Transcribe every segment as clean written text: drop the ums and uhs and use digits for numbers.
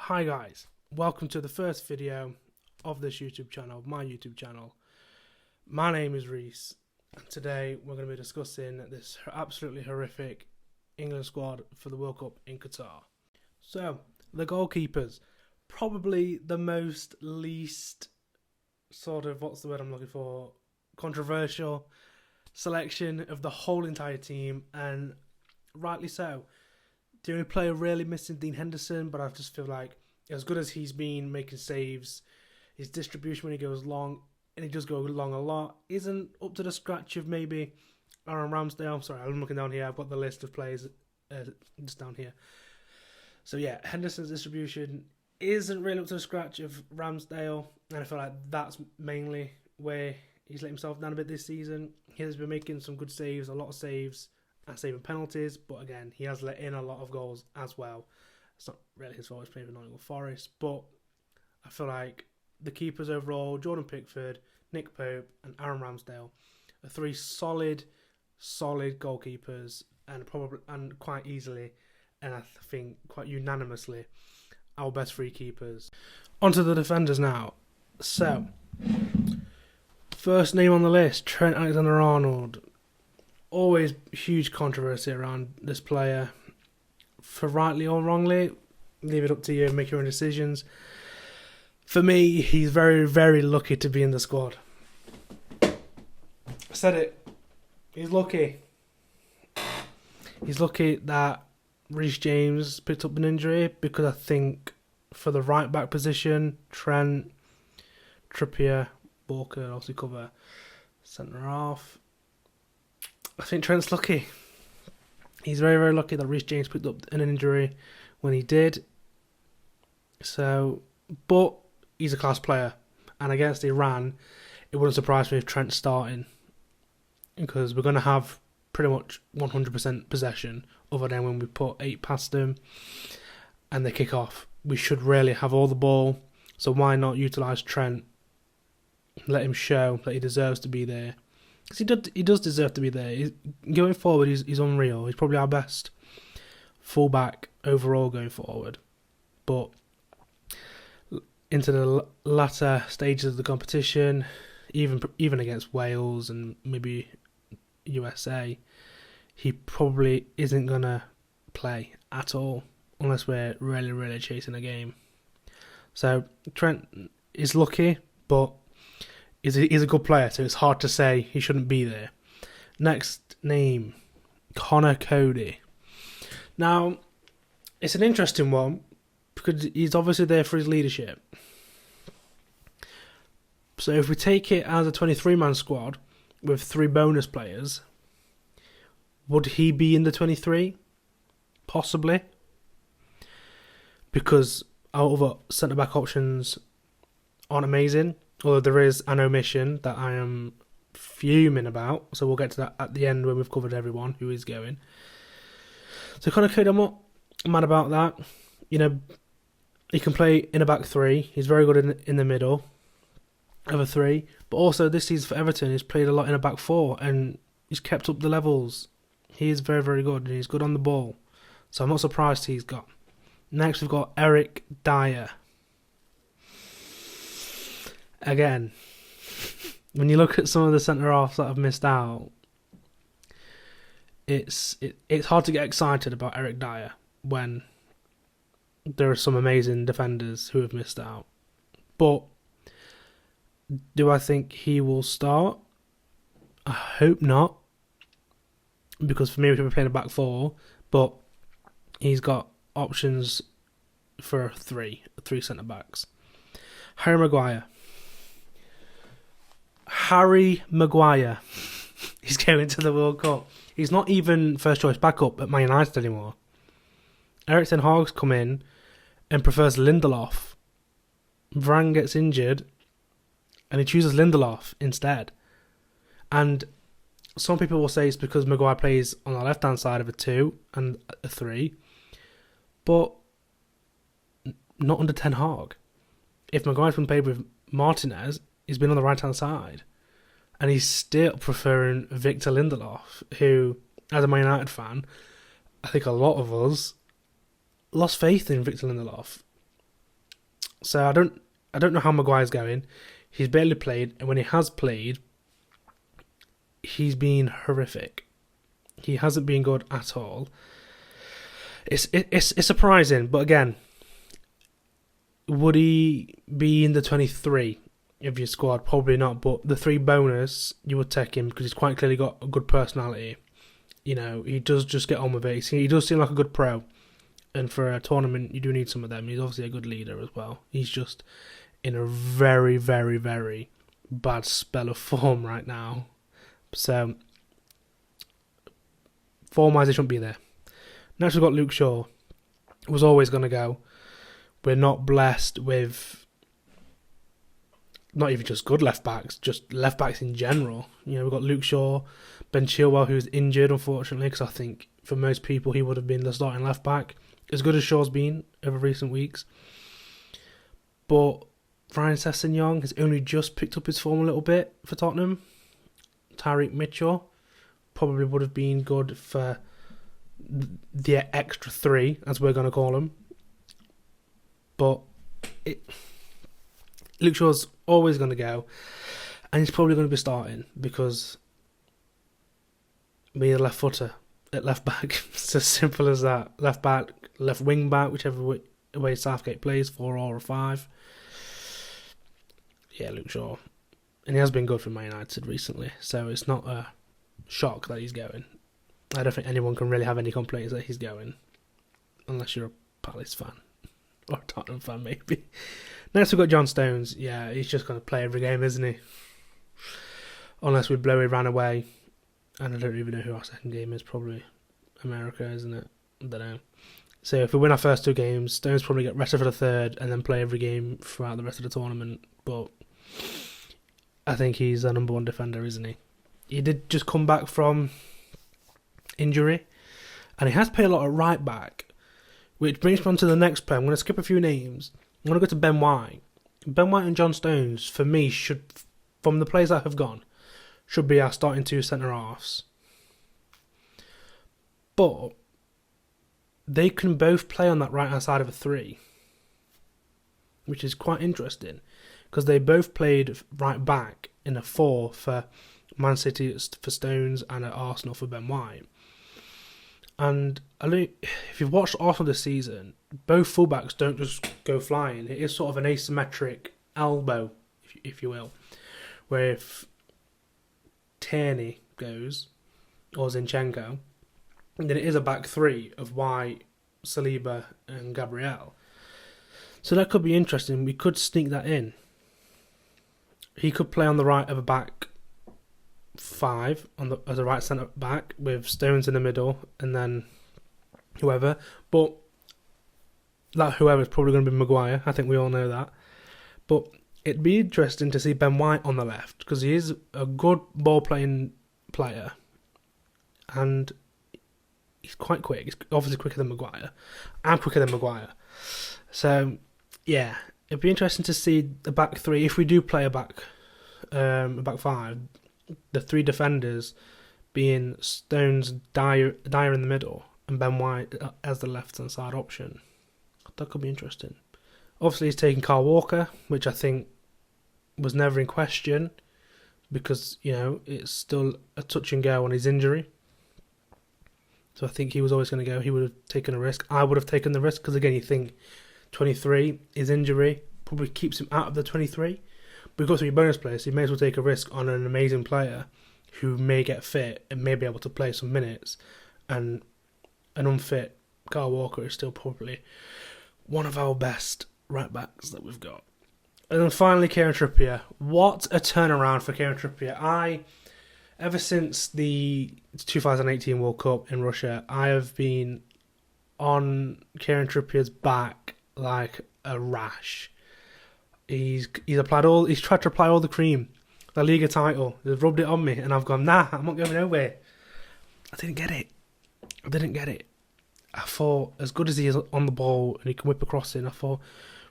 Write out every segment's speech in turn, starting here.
Hi guys, welcome to the first video of this YouTube channel, my YouTube channel. My name is Reece, and today we're going to be discussing this absolutely horrific England squad for the World Cup in Qatar. So, the goalkeepers, probably the least controversial selection of the whole entire team, and rightly so. The only player really missing Dean Henderson, but I just feel like as good as he's been making saves, his distribution when he goes long, and he does go long a lot, isn't up to the scratch of maybe Aaron Ramsdale. Sorry, I'm looking down here. I've got the list of players just down here. So yeah, Henderson's distribution isn't really up to the scratch of Ramsdale, and I feel like that's mainly where he's let himself down a bit this season. He has been making some good saves, a lot of saves, and saving penalties, but again, he has let in a lot of goals as well. It's not really his fault, he's playing for Nottingham Forest, but I feel like the keepers overall, Jordan Pickford, Nick Pope, and Aaron Ramsdale, are three solid goalkeepers, and quite easily, and I think quite unanimously, our best three keepers. On to the defenders now. So, first name on the list, Trent Alexander-Arnold. Always huge controversy around this player. For rightly or wrongly, leave it up to you, make your own decisions. For me, he's very, very lucky to be in the squad. I said it. He's lucky. He's lucky that Reece James picked up an injury, because I think for the right back position, Trent, Trippier, Walker also cover centre half. I think Trent's lucky. He's very, very lucky that Reece James picked up an injury when he did. So, but he's a class player. And against Iran, it wouldn't surprise me if Trent's starting, because we're going to have pretty much 100% possession, other than when we put 8 past them and they kick off. We should really have all the ball. So why not utilise Trent? Let him show that he deserves to be there. Because he does deserve to be there. Going forward, he's unreal. He's probably our best fullback overall going forward. But into the latter stages of the competition, even against Wales and maybe USA, he probably isn't going to play at all unless we're really, really chasing a game. So Trent is lucky, but he's a good player, so it's hard to say he shouldn't be there. Next name, Connor Cody. Now, it's an interesting one, because he's obviously there for his leadership. So if we take it as a 23-man squad with 3 bonus players, would he be in the 23? Possibly. Because our other centre-back options aren't amazing. Although there is an omission that I am fuming about, so we'll get to that at the end when we've covered everyone who is going. So Connor Cody, I'm not mad about that. You know, he can play in a back 3. He's very good in the middle of a 3. But also this season for Everton, he's played a lot in a back 4, and he's kept up the levels. He is very, very good, and he's good on the ball. So I'm not surprised he's got. Next we've got Eric Dyer. Again, when you look at some of the centre-halves that have missed out, it's hard to get excited about Eric Dyer when there are some amazing defenders who have missed out. But do I think he will start? I hope not, because for me we should be playing a back 4, but he's got options for 3 centre-backs. Harry Maguire is going to the World Cup. He's not even first choice backup at Man United anymore. Erik ten Hag's come in and prefers Lindelof. Varane gets injured and he chooses Lindelof instead. And some people will say it's because Maguire plays on the left hand side of a 2 and a 3, but not under Ten Hag. If Maguire's been played with Martinez, he's been on the right-hand side. And he's still preferring Victor Lindelof, who, as a Man United fan, I think a lot of us lost faith in Victor Lindelof. So I don't know how Maguire's going. He's barely played, and when he has played, he's been horrific. He hasn't been good at all. It's surprising, but again, would he be in the 23 of your squad? Probably not, but the 3 bonus, you would take him because he's quite clearly got a good personality. You know, he does just get on with it. He does seem like a good pro, and for a tournament, you do need some of them. He's obviously a good leader as well. He's just in a very, very, very bad spell of form right now. So, form-wise, he shouldn't be there. Next, we've got Luke Shaw. Was always going to go. We're not blessed with not even just good left-backs, just left-backs in general. You know, we've got Luke Shaw, Ben Chilwell, who's injured, unfortunately, because I think for most people he would have been the starting left-back, as good as Shaw's been over recent weeks. But Ryan Sessegnon has only just picked up his form a little bit for Tottenham. Tyreek Mitchell probably would have been good for the extra 3, as we're going to call them. But Luke Shaw's always going to go, and he's probably going to be starting because we are left footer at left back. It's as simple as that. Left back, left wing back, whichever way Southgate plays, 4 or 5. Yeah, Luke Shaw. And he has been good for Man United recently, so it's not a shock that he's going. I don't think anyone can really have any complaints that he's going, unless you're a Palace fan. Or a Tottenham fan, maybe. Next we've got John Stones. Yeah, he's just going to play every game, isn't he? Unless we blow Iran away. And I don't even know who our second game is. Probably America, isn't it? I don't know. So if we win our first 2 games, Stones probably get rested for the third and then play every game throughout the rest of the tournament. But I think he's a number 1 defender, isn't he? He did just come back from injury. And he has played a lot at right back. Which brings me on to the next player. I'm going to skip a few names. I'm going to go to Ben White. Ben White and John Stones, for me, should, from the players that have gone, should be our starting 2 centre-halves. But they can both play on that right-hand side of a 3, which is quite interesting, because they both played right back in a 4 for Man City for Stones and at Arsenal for Ben White. And if you've watched Arsenal this season, both fullbacks don't just go flying. It is sort of an asymmetric elbow, if you will, where if Tierney goes, or Zinchenko, then it is a back 3 of White, Saliba and Gabriel. So that could be interesting. We could sneak that in. He could play on the right of a back 5 as a right centre back with Stones in the middle and then whoever. But that whoever is probably going to be Maguire. I think we all know that. But it'd be interesting to see Ben White on the left because he is a good ball playing player and he's quite quick. He's obviously quicker than Maguire. I'm quicker than Maguire. So yeah, it'd be interesting to see the back 3 if we do play a back 5. The 3 defenders being Stones, Dyer in the middle, and Ben White as the left-hand side option. That could be interesting. Obviously, he's taking Kyle Walker, which I think was never in question because, you know, it's still a touch and go on his injury. So I think he was always going to go. He would have taken a risk. I would have taken the risk because, again, you think 23, his injury probably keeps him out of the 23. Because of your bonus players, so you may as well take a risk on an amazing player who may get fit and may be able to play some minutes. And an unfit Kyle Walker is still probably one of our best right backs that we've got. And then finally, Kieran Trippier. What a turnaround for Kieran Trippier. Ever since the 2018 World Cup in Russia, I have been on Kieran Trippier's back like a rash. He's tried to apply all the cream. The Liga title. He's rubbed it on me and I've gone, nah, I'm not going nowhere. I didn't get it. I thought, as good as he is on the ball and he can whip across it, I thought,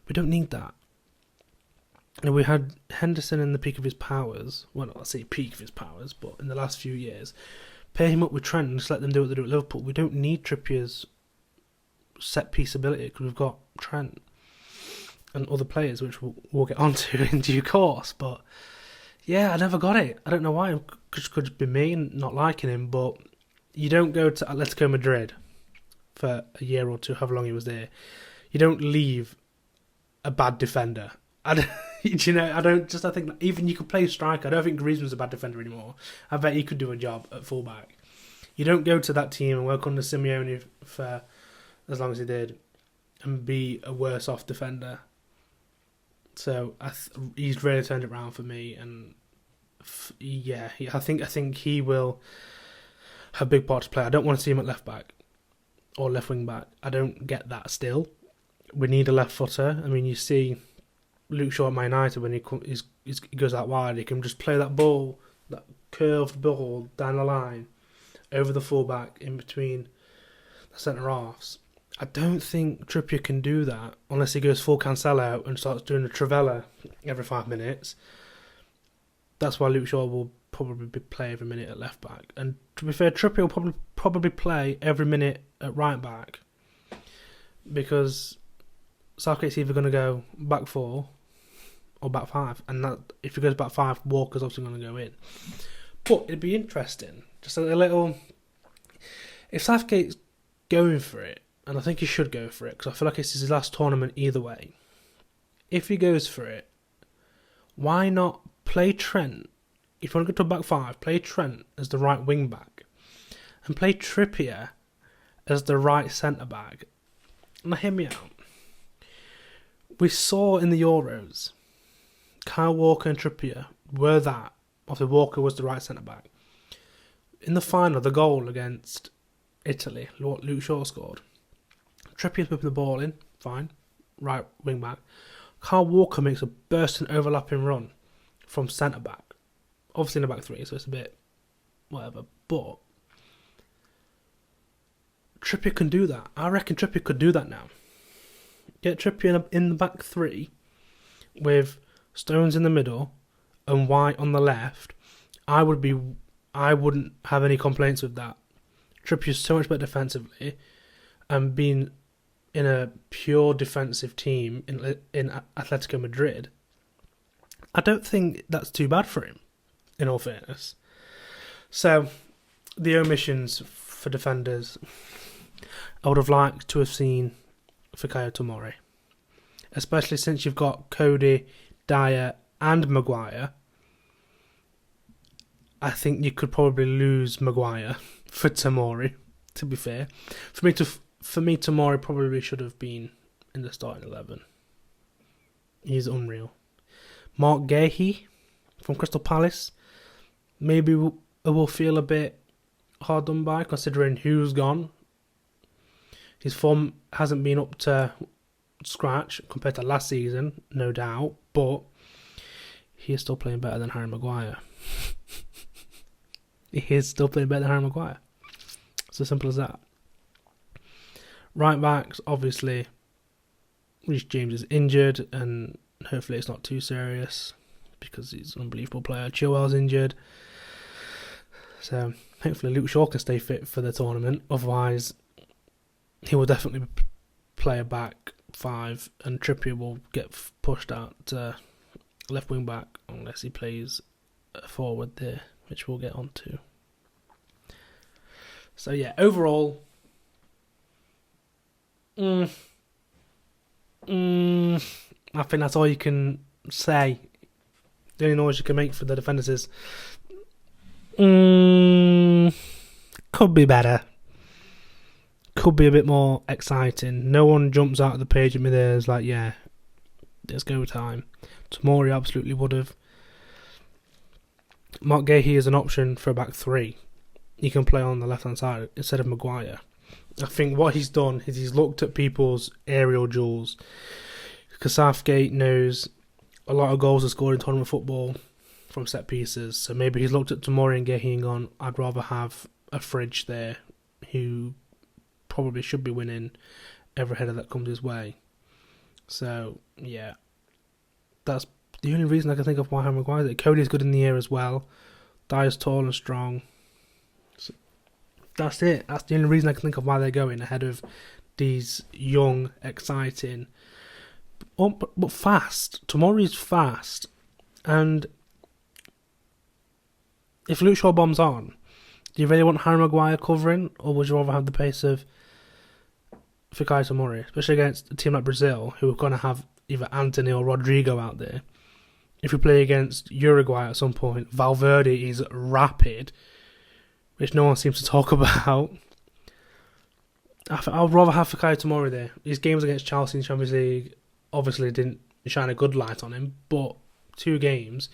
we don't need that. And we had Henderson in the peak of his powers. Well, not let's say peak of his powers, but in the last few years. Pair him up with Trent and just let them do what they do at Liverpool. We don't need Trippier's set piece ability because we've got Trent. and other players, which we'll get onto in due course. But yeah, I never got it. I don't know why. It could just be me not liking him. But you don't go to Atletico Madrid for a year or two, however long he was there. You don't leave a bad defender. I think that even you could play striker. I don't think Griezmann's a bad defender anymore. I bet he could do a job at fullback. You don't go to that team and work under Simeone for as long as he did and be a worse off defender. So he's really turned it around for me, and I think he will have a big part to play. I don't want to see him at left back or left wing back. I don't get that still. We need a left footer. I mean, you see Luke Shaw at Man United when he goes out wide, he can just play that ball, that curved ball down the line, over the fullback, in between the centre halves. I don't think Trippier can do that unless he goes full Cancelo and starts doing a Trivela every 5 minutes. That's why Luke Shaw will probably play every minute at left back. And to be fair, Trippier will probably play every minute at right back, because Southgate's either going to go back 4 or back 5, and that if he goes back 5, Walker's obviously going to go in. But it'd be interesting, just a little. If Southgate's going for it, and I think he should go for it, because I feel like it's his last tournament either way. If he goes for it, why not play Trent? If you want to go to a back 5, play Trent as the right wing back, and play Trippier as the right centre back. Now hear me out. We saw in the Euros, Kyle Walker and Trippier were that. Obviously, Walker was the right centre back. In the final, the goal against Italy, Luke Shaw scored. Trippier's whipping the ball in, fine, right wing back. Kyle Walker makes a bursting overlapping run from centre back. Obviously in the back 3, so it's a bit whatever. But Trippier can do that. I reckon Trippier could do that now. Get Trippier in the back 3 with Stones in the middle and White on the left. I wouldn't have any complaints with that. Trippier's so much better defensively, and being in a pure defensive team in Atletico Madrid, I don't think that's too bad for him, in all fairness. So, the omissions for defenders, I would have liked to have seen Fikayo Tomori, especially since you've got Cody, Dyer and Maguire. I think you could probably lose Maguire for Tomori, to be fair. For me, Tomori probably should have been in the starting 11. He's unreal. Mark Gahey from Crystal Palace, maybe will feel a bit hard done by, considering who's gone. His form hasn't been up to scratch compared to last season, no doubt, but he is still playing better than Harry Maguire. He is still playing better than Harry Maguire. It's as simple as that. Right backs, obviously, Reece James is injured, and hopefully it's not too serious because he's an unbelievable player. Chilwell's injured, so hopefully Luke Shaw can stay fit for the tournament. Otherwise, he will definitely play a back 5, and Trippier will get pushed out to left wing back unless he plays forward there, which we'll get on to. So yeah, overall, I think that's all you can say. The only noise you can make for the defenders is could be better. Could be a bit more exciting. No one jumps out of the page at me there. It's like, yeah, it's go time. Tomori absolutely would have. Mark Gahey is an option for a back 3. He can play on the left-hand side instead of Maguire. I think what he's done is he's looked at people's aerial duels. Because Southgate knows a lot of goals are scored in tournament football from set pieces. So maybe he's looked at Tomori and Gahey and gone, I'd rather have a fridge there who probably should be winning every header that comes his way. So, yeah. That's the only reason I can think of why Harry Maguire's it. Cody's good in the air as well. Dyer's tall and strong. So that's it. That's the only reason I can think of why they're going ahead of these young, exciting, but fast. Tomori's fast, and if Luke Shaw bombs on, do you really want Harry Maguire covering, or would you rather have the pace of Fikayo Tomori, especially against a team like Brazil, who are going to have either Anthony or Rodrigo out there? If we play against Uruguay at some point, Valverde is rapid, which no one seems to talk about. I'd rather have Fikayo Tomori there. His games against Chelsea in the Champions League obviously didn't shine a good light on him, but 2 games,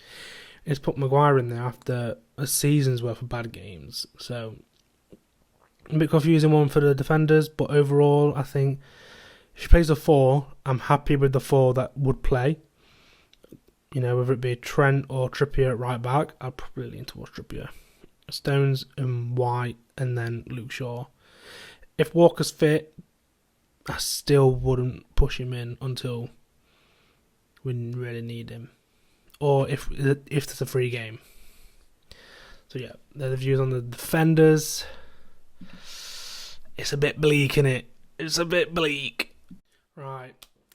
it's put Maguire in there after a season's worth of bad games. So, a bit confusing one for the defenders, but overall, I think if he plays a 4, I'm happy with the 4 that would play. You know, whether it be Trent or Trippier at right back, I'd probably lean towards Trippier. Stones and White, and then Luke Shaw. If Walker's fit, I still wouldn't push him in until we really need him, or if there's a free game. So yeah, they're the views on the defenders. It's a bit bleak, innit? It's a bit bleak. Right,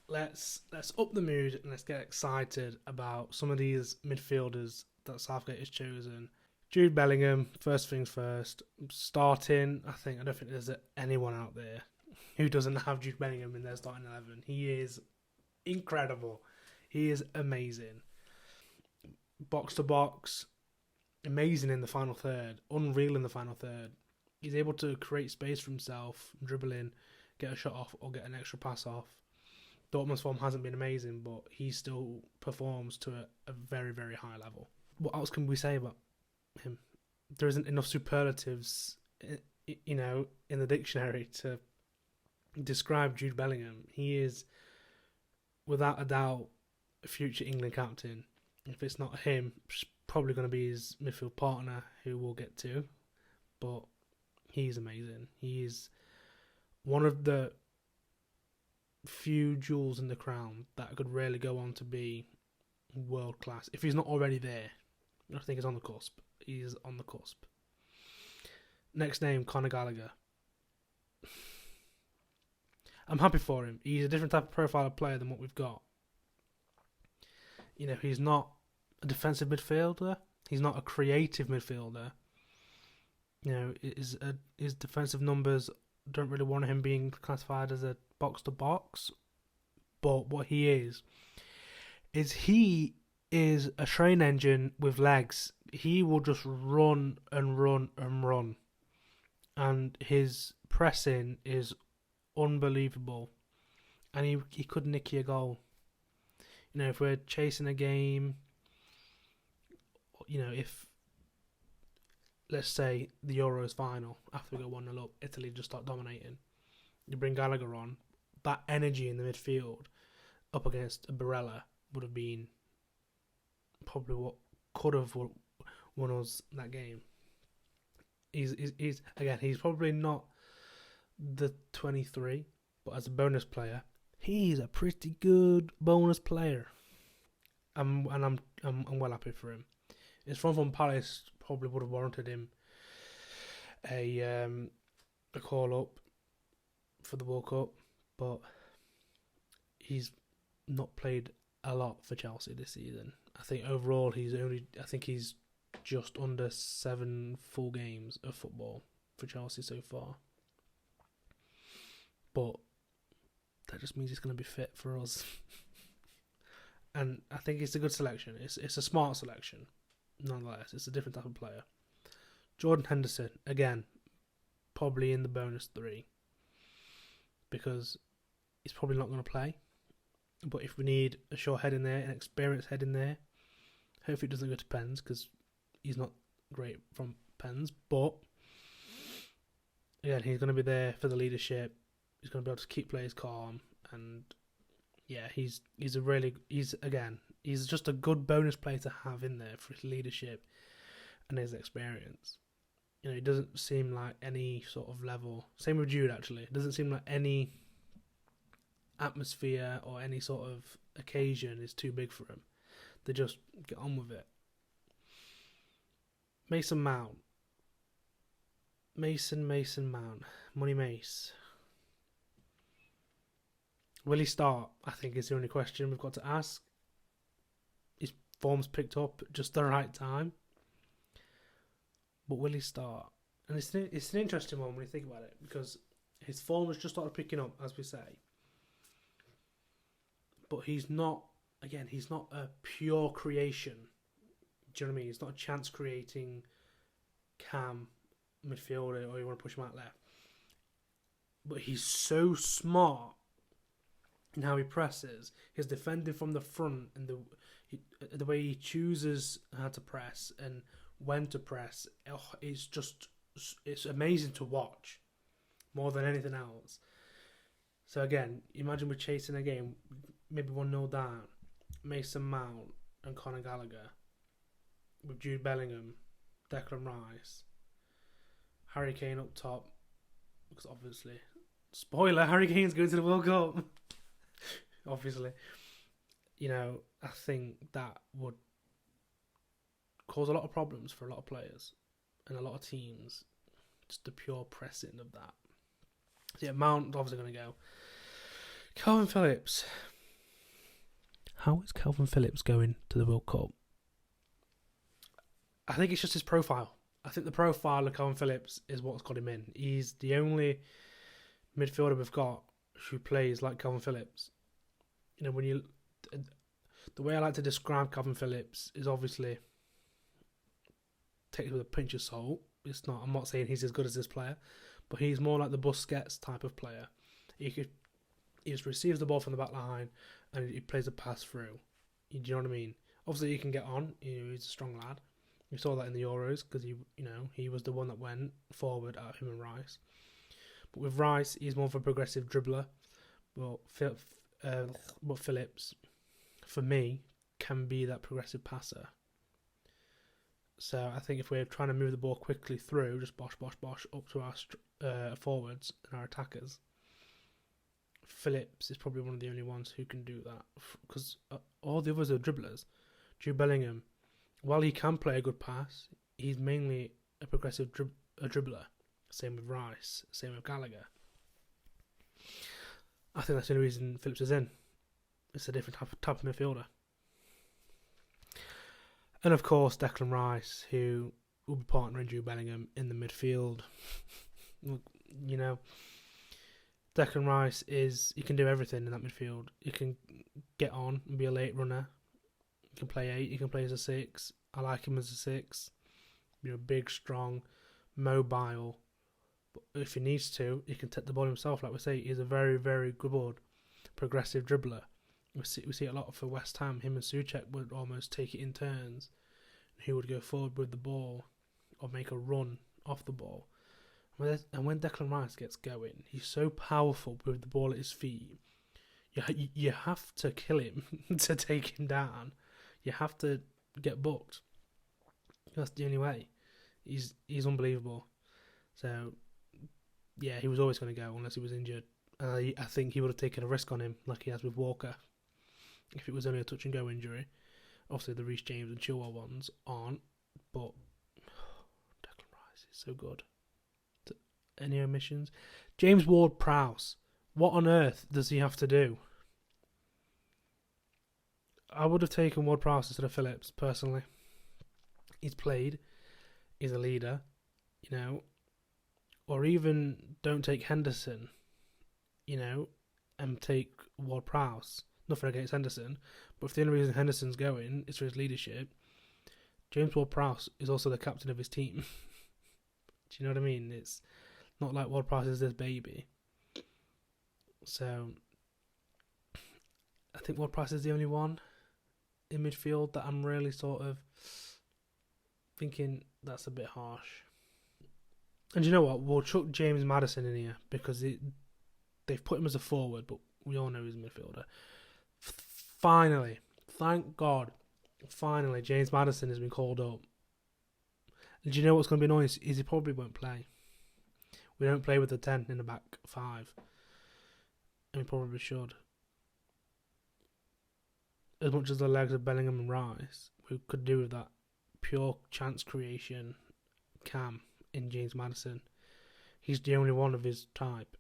let's up the mood and let's get excited about some of these midfielders that Southgate has chosen. Jude Bellingham, first things first, starting. I don't think there's anyone out there who doesn't have Jude Bellingham in their starting 11. He is incredible. He is amazing. Box to box, amazing in the final third, unreal in the final third. He's able to create space for himself, dribble in, get a shot off or get an extra pass off. Dortmund's form hasn't been amazing, but he still performs to a very, very high level. What else can we say about him? There isn't enough superlatives, in the dictionary to describe Jude Bellingham. He is, without a doubt, a future England captain. If it's not him, it's probably going to be his midfield partner, who we'll get to. But he's amazing. He is one of the few jewels in the crown that could really go on to be world class. If he's not already there, I think he's on the cusp. He's on the cusp. Next name, Conor Gallagher. I'm happy for him. He's a different type of profile of player than what we've got. You know, he's not a defensive midfielder. He's not a creative midfielder. You know, his defensive numbers don't really want him being classified as a box-to-box. But what he is he is a train engine with legs. He will just run and run and run. And his pressing is unbelievable. And he could nick you a goal. You know, if we're chasing a game, you know, if, let's say, the Euros final, after we go 1-0 up, Italy just start dominating. You bring Gallagher on, that energy in the midfield up against a Barella would have been probably what could have won us that game. He's probably not the 23, but as a bonus player, he's a pretty good bonus player. And I'm well happy for him. His from Palace probably would have warranted him a call up for the World Cup, but he's not played a lot for Chelsea this season. I think overall he's just under 7 full games of football for Chelsea so far. But that just means he's going to be fit for us. And I think it's a good selection. It's a smart selection. Nonetheless, it's a different type of player. Jordan Henderson, again, probably in the bonus 3. Because he's probably not going to play. But if we need a sure head in there, an experienced head in there, hopefully it doesn't go to pens, because he's not great from pens. But again, he's going to be there for the leadership. He's going to be able to keep players calm, and yeah, he's just a good bonus player to have in there for his leadership and his experience. You know, it doesn't seem like any sort of level. Same with Jude, actually. It doesn't seem like any atmosphere or any sort of occasion is too big for him. They just get on with it. Mason Mount. Mason Mount. Money Mace. Will he start? I think is the only question we've got to ask. His form's picked up at just the right time. But will he start? And it's an interesting one when you think about it, because his form has just started picking up, as we say. But he's not a pure creation. Do you know what I mean? He's not a chance creating cam midfielder, or you want to push him out left. But he's so smart in how he presses, his defending from the front, and the way he chooses how to press and when to press. It's amazing to watch more than anything else. So again, imagine we're chasing a game, maybe 1-0 down, Mason Mount and Conor Gallagher, with Jude Bellingham, Declan Rice, Harry Kane up top, because obviously, spoiler, Harry Kane's going to the World Cup. Obviously, I think that would cause a lot of problems for a lot of players and a lot of teams. Just the pure pressing of that. So yeah, Mount's obviously going to go. Calvin Phillips. How is Calvin Phillips going to the World Cup? I think it's just his profile. I think the profile of Calvin Phillips is what's got him in. He's the only midfielder we've got who plays like Calvin Phillips. The way I like to describe Calvin Phillips is obviously take it with a pinch of salt. I'm not saying he's as good as this player, but he's more like the Busquets type of player. He just receives the ball from the back line and he plays a pass through. Do you know what I mean? Obviously, he can get on. He's a strong lad. We saw that in the Euros because he was the one that went forward out of him and Rice. But with Rice, he's more of a progressive dribbler. But Phillips, for me, can be that progressive passer. So I think if we're trying to move the ball quickly through, just bosh up to our forwards and our attackers, Phillips is probably one of the only ones who can do that. Because all the others are dribblers. Jude Bellingham, while he can play a good pass, he's mainly a progressive dribbler. Same with Rice, same with Gallagher. I think that's the only reason Phillips is in. It's a different type of midfielder. And of course, Declan Rice, who will be partnering Jude Bellingham in the midfield. Declan Rice he can do everything in that midfield. He can get on and be a late runner. He can play 8, he can play as a 6. I like him as a 6. Big, strong, mobile. But if he needs to, he can take the ball himself. Like we say, he's a very, very good progressive dribbler. We see it a lot for West Ham. Him and Souček would almost take it in turns. He would go forward with the ball or make a run off the ball. And when Declan Rice gets going, he's so powerful with the ball at his feet. You have to kill him to take him down. You have to get booked. That's the only way. He's unbelievable. So, yeah, he was always going to go unless he was injured. I think he would have taken a risk on him like he has with Walker if it was only a touch and go injury. Obviously, the Reece James and Chilwell ones aren't, but Declan Rice is so good. Any omissions? James Ward-Prowse. What on earth does he have to do? I would have taken Ward-Prowse instead of Phillips, personally. He's played. He's a leader, Or even don't take Henderson, and take Ward-Prowse. Nothing against Henderson, but if the only reason Henderson's going is for his leadership, James Ward-Prowse is also the captain of his team. Do you know what I mean? It's not like Ward-Prowse is this baby. So, I think Ward-Prowse is the only one in midfield that I'm really sort of thinking that's a bit harsh. And you know what? We'll chuck James Maddison in here because they've put him as a forward, but we all know he's a midfielder. Finally, thank God, finally, James Maddison has been called up. And do you know what's going to be annoying? Is he probably won't play. We don't play with the 10 in the back 5. And we probably should. As much as the legs of Bellingham and Rice, we could do with that pure chance creation cam in James Maddison. He's the only one of his type.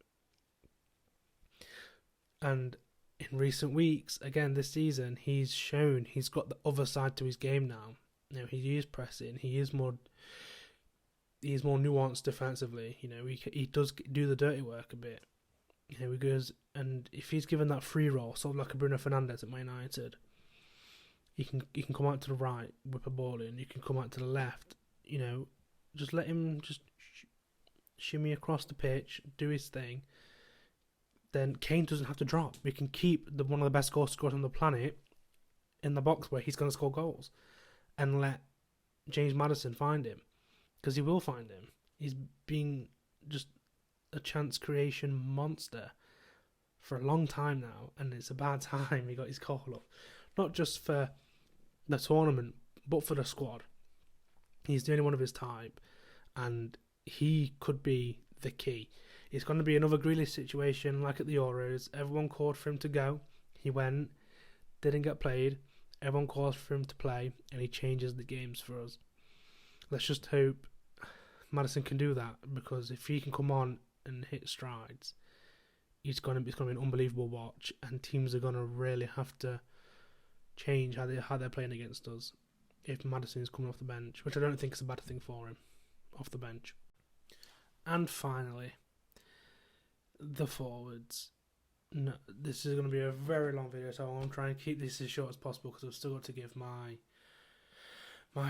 And in recent weeks, again this season, he's shown he's got the other side to his game now. He is pressing. He is more nuanced defensively. He does do the dirty work a bit. He goes, and if he's given that free roll, sort of like a Bruno Fernandes at Man United, he can come out to the right, whip a ball in. You can come out to the left. Just let him just shimmy across the pitch, do his thing. Then Kane doesn't have to drop. We can keep one of the best goal scorers on the planet in the box where he's going to score goals, and let James Maddison find him, because he will find him. He's been just a chance creation monster for a long time now, and it's about time he got his call up. Not just for the tournament, but for the squad. He's the only one of his type, and he could be the key. It's going to be another Grealish situation like at the Euros. Everyone called for him to go. He went, didn't get played. Everyone calls for him to play, and he changes the games for us. Let's just hope Maddison can do that, because if he can come on and hit strides, it's going to be an unbelievable watch, and teams are going to really have to change how they're playing against us if Maddison is coming off the bench, which I don't think is a bad thing for him, off the bench. And finally, the forwards. No, this is going to be a very long video, so I'm trying to keep this as short as possible, because I've still got to give my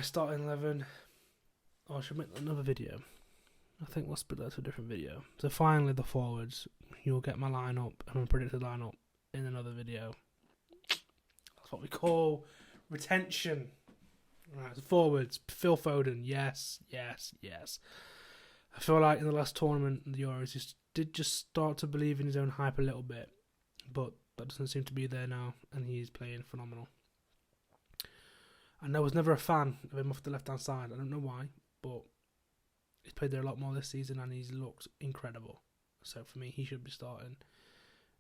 starting 11. I should make another video. I think we'll split that to a different video. So finally, the forwards. You'll get my lineup and my predicted lineup in another video. That's what we call retention. Right, the forwards. Phil Foden. Yes. I feel like in the last tournament, the Euros, he did just start to believe in his own hype a little bit, but that doesn't seem to be there now, and he's playing phenomenal. And I was never a fan of him off the left-hand side. I don't know why, but he's played there a lot more this season, and he's looked incredible. So for me, he should be starting.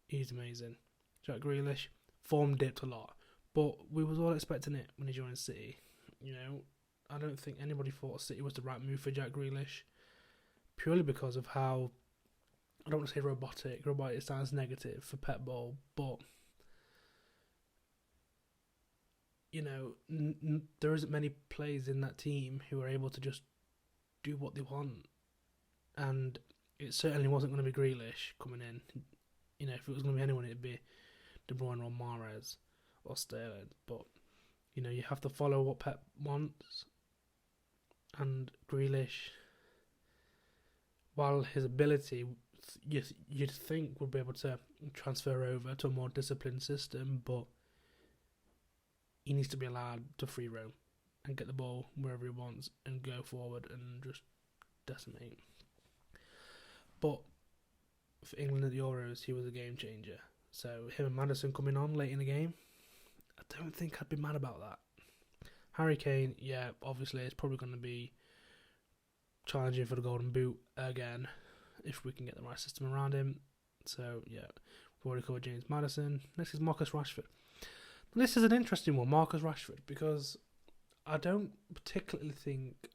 He's amazing. Jack Grealish, form dipped a lot, but we was all expecting it when he joined City. I don't think anybody thought City was the right move for Jack Grealish, purely because of how, I don't want to say robotic sounds negative for Pep Ball, but there isn't many players in that team who are able to just do what they want, and it certainly wasn't going to be Grealish coming in. If it was going to be anyone, it'd be De Bruyne or Mahrez or Sterling, but you have to follow what Pep wants, and Grealish, while his ability you'd think would be able to transfer over to a more disciplined system, but he needs to be allowed to free roam and get the ball wherever he wants and go forward and just decimate. But for England at the Euros, he was a game changer. So him and Maddison coming on late in the game, I don't think I'd be mad about that. Harry Kane, yeah, obviously it's probably going to be challenging for the Golden Boot again if we can get the right system around him. So yeah, we've already covered James Maddison. Next is Marcus Rashford. This is an interesting one, Marcus Rashford, because I don't particularly think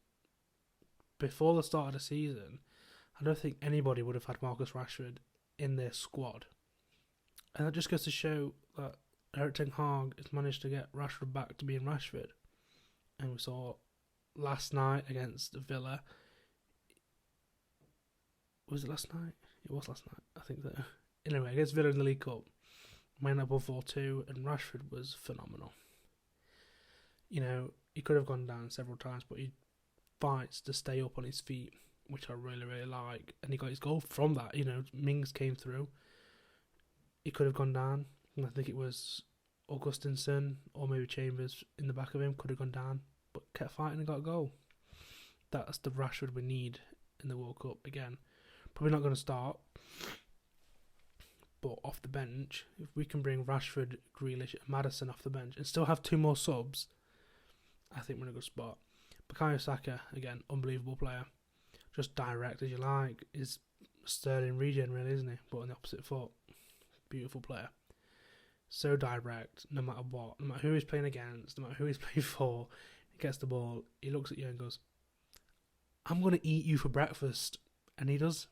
before the start of the season, I don't think anybody would have had Marcus Rashford in their squad. And that just goes to show that Erik ten Hag has managed to get Rashford back to being Rashford. And we saw last night against Villa. Was it last night? It was last night, I think so. Anyway, against Villa in the League Cup, Man up 4-2, and Rashford was phenomenal. He could have gone down several times, but he fights to stay up on his feet, which I really, really like. And he got his goal from that. Mings came through. He could have gone down, and I think it was Augustinson or maybe Chambers in the back of him could have gone down, but kept fighting and got a goal. That's the Rashford we need in the World Cup again. Probably not going to start, but off the bench, if we can bring Rashford, Grealish and Maddison off the bench and still have two more subs, I think we're in a good spot. Bukayo Saka, again, unbelievable player. Just direct as you like. Is Sterling regen really, isn't he? But on the opposite foot. Beautiful player. So direct, no matter what. No matter who he's playing against, no matter who he's playing for, he gets the ball, he looks at you and goes, I'm going to eat you for breakfast. And he does.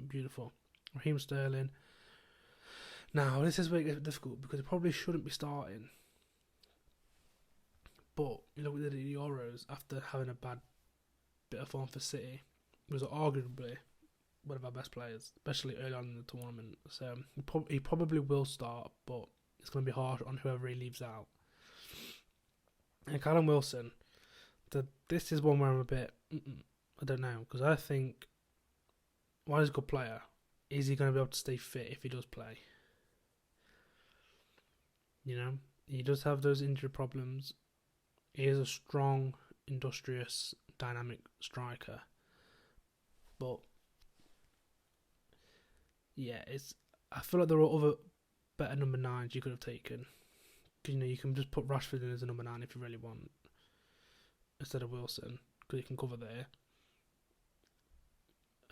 Beautiful. Raheem Sterling. Now, this is where it gets difficult because he probably shouldn't be starting. But you look at the Euros after having a bad bit of form for City, was arguably one of our best players, especially early on in the tournament. So he probably will start, but it's going to be hard on whoever he leaves out. And Callum Wilson, this is one where I'm a bit, I don't know, because I think, while he's a good player, is he going to be able to stay fit if he does play? You know, he does have those injury problems. He is a strong, industrious, dynamic striker. But yeah, I feel like there are other better number 9s you could have taken. You know, you can just put Rashford in as a number 9 if you really want, instead of Wilson, because he can cover there.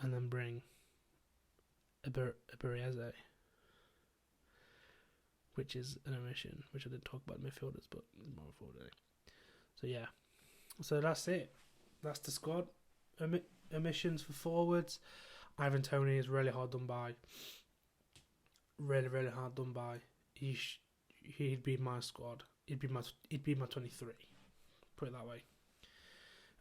And then bring Iberieze, which is an omission, which I didn't talk about midfielders, but it's more forward anyway. So yeah, so that's it. That's the squad. Omissions for forwards. Ivan Toney is really hard done by. Really, really hard done by. He'd be my squad. He'd be my 23. Put it that way.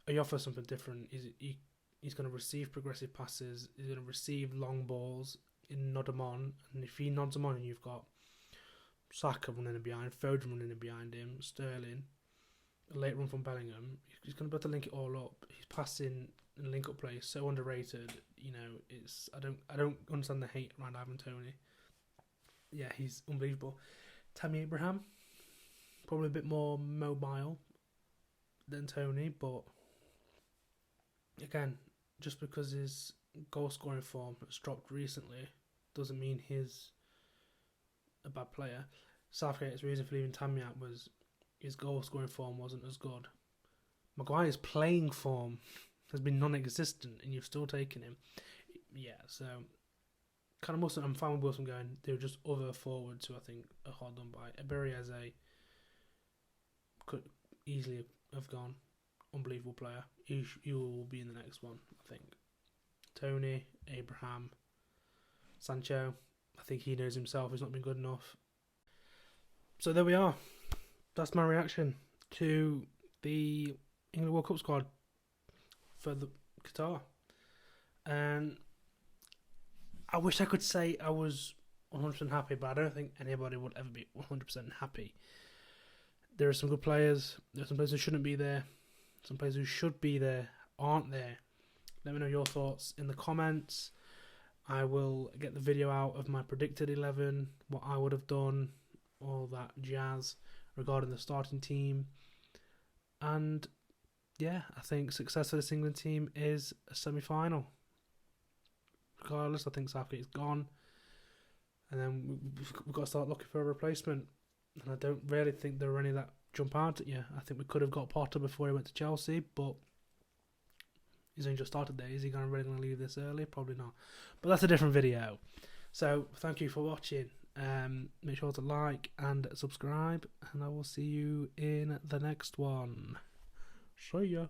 He offers something different. He's going to receive progressive passes. He's going to receive long balls. Nod him on, and if he nods him on, and you've got Saka running in behind, Foden running in behind him, Sterling, a late run from Bellingham, he's going to be able to link it all up. His passing and link up play is so underrated. You know, I don't understand the hate around Ivan Toney. Yeah, he's unbelievable. Tammy Abraham, probably a bit more mobile than Toney, but again, just because his goal scoring form has dropped recently doesn't mean he's a bad player. Southgate's reason for leaving Tammy out was his goal scoring form wasn't as good. Maguire's playing form has been non-existent, and you've still taken him. Yeah, so kind of I'm fine with Wilson going. They were just other forwards who I think are hard done by. Iberieze could easily have gone. Unbelievable player. He will be in the next one, I think. Toney, Abraham, Sancho. I think he knows himself he's not been good enough. So there we are. That's my reaction to the England World Cup squad for the Qatar. And I wish I could say I was 100% happy, but I don't think anybody would ever be 100% happy. There are some good players. There are some players who shouldn't be there. Some players who should be there aren't there. Let me know your thoughts in the comments. I will get the video out of my predicted 11, what I would have done, all that jazz regarding the starting team. And yeah, I think success for this England team is a semi-final. Regardless, I think Southgate's gone. And then we've got to start looking for a replacement. And I don't really think there are any that jump out at you. I think we could have got Potter before he went to Chelsea, but he's only just started there. Is he really going to leave this early? Probably not. But that's a different video. So thank you for watching. Make sure to like and subscribe, and I will see you in the next one. See ya.